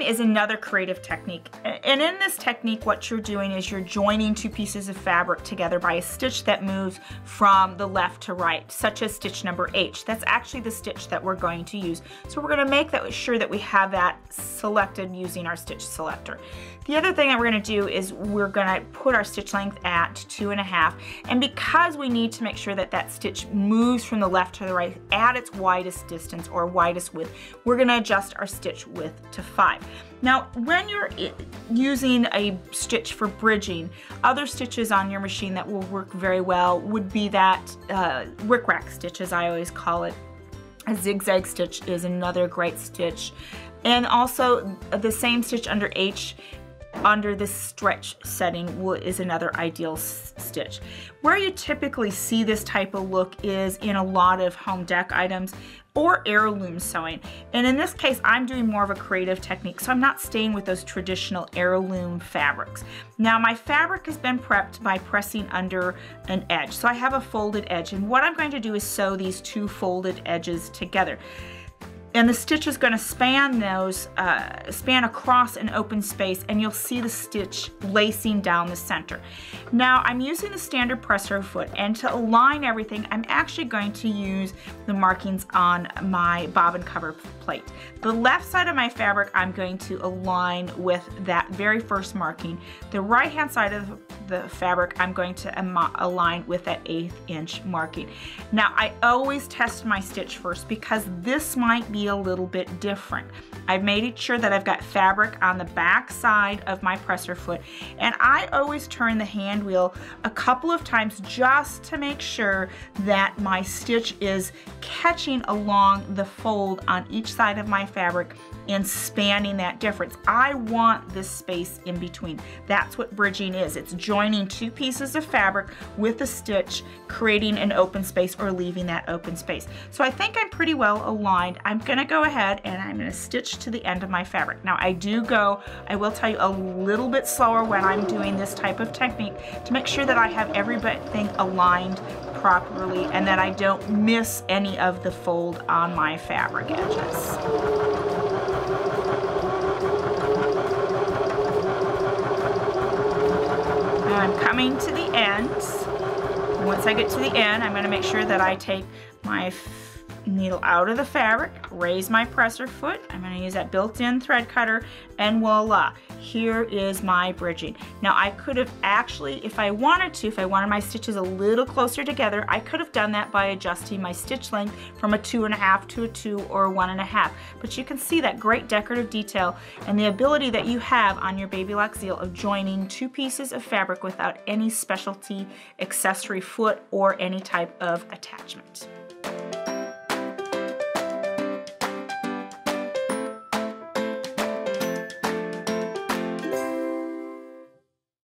is another creative technique. And in this technique, what you're doing is you're joining two pieces of fabric together by a stitch that moves from the left to right, such as stitch number H. That's actually the stitch that we're going to use. So we're going to make sure that we have that selected using our stitch selector. The other thing that we're going to do is we're going to put our stitch length at 2.5, and because we need to make sure that that stitch moves from the left to the right at its widest distance or widest width, we're going to adjust our stitch width to 5. Now, when you're using a stitch for bridging, other stitches on your machine that will work very well would be that rick-rack stitch, as I always call it. A zigzag stitch is another great stitch, and also the same stitch under H under the stretch setting is another ideal stitch. Where you typically see this type of look is in a lot of home dec items or heirloom sewing. And in this case, I'm doing more of a creative technique, so I'm not staying with those traditional heirloom fabrics. Now, my fabric has been prepped by pressing under an edge. So I have a folded edge, and what I'm going to do is sew these two folded edges together. And the stitch is going to span those, span across an open space, and you'll see the stitch lacing down the center. Now, I'm using the standard presser foot, and to align everything, I'm actually going to use the markings on my bobbin cover plate. The left side of my fabric, I'm going to align with that very first marking. The right-hand side of the fabric, I'm going to align with that 1/8 inch marking. Now, I always test my stitch first because this might be a little bit different. I've made sure that I've got fabric on the back side of my presser foot, and I always turn the hand wheel a couple of times just to make sure that my stitch is catching along the fold on each side of my fabric and spanning that difference. I want this space in between. That's what bridging is. It's joining two pieces of fabric with a stitch, creating an open space or leaving that open space. So I think I'm pretty well aligned. I'm gonna go ahead and I'm gonna stitch to the end of my fabric. Now I will tell you, a little bit slower when I'm doing this type of technique to make sure that I have everything aligned properly and that I don't miss any of the fold on my fabric edges. I'm coming to the end. Once I get to the end, I'm going to make sure that I take my needle out of the fabric, raise my presser foot. I'm going to use that built-in thread cutter, and voila, here is my bridging. Now, I could have actually, if I wanted my stitches a little closer together, I could have done that by adjusting my stitch length from a 2.5 to a 2 or a 1.5. But you can see that great decorative detail and the ability that you have on your Baby Lock Zeal of joining two pieces of fabric without any specialty accessory foot or any type of attachment.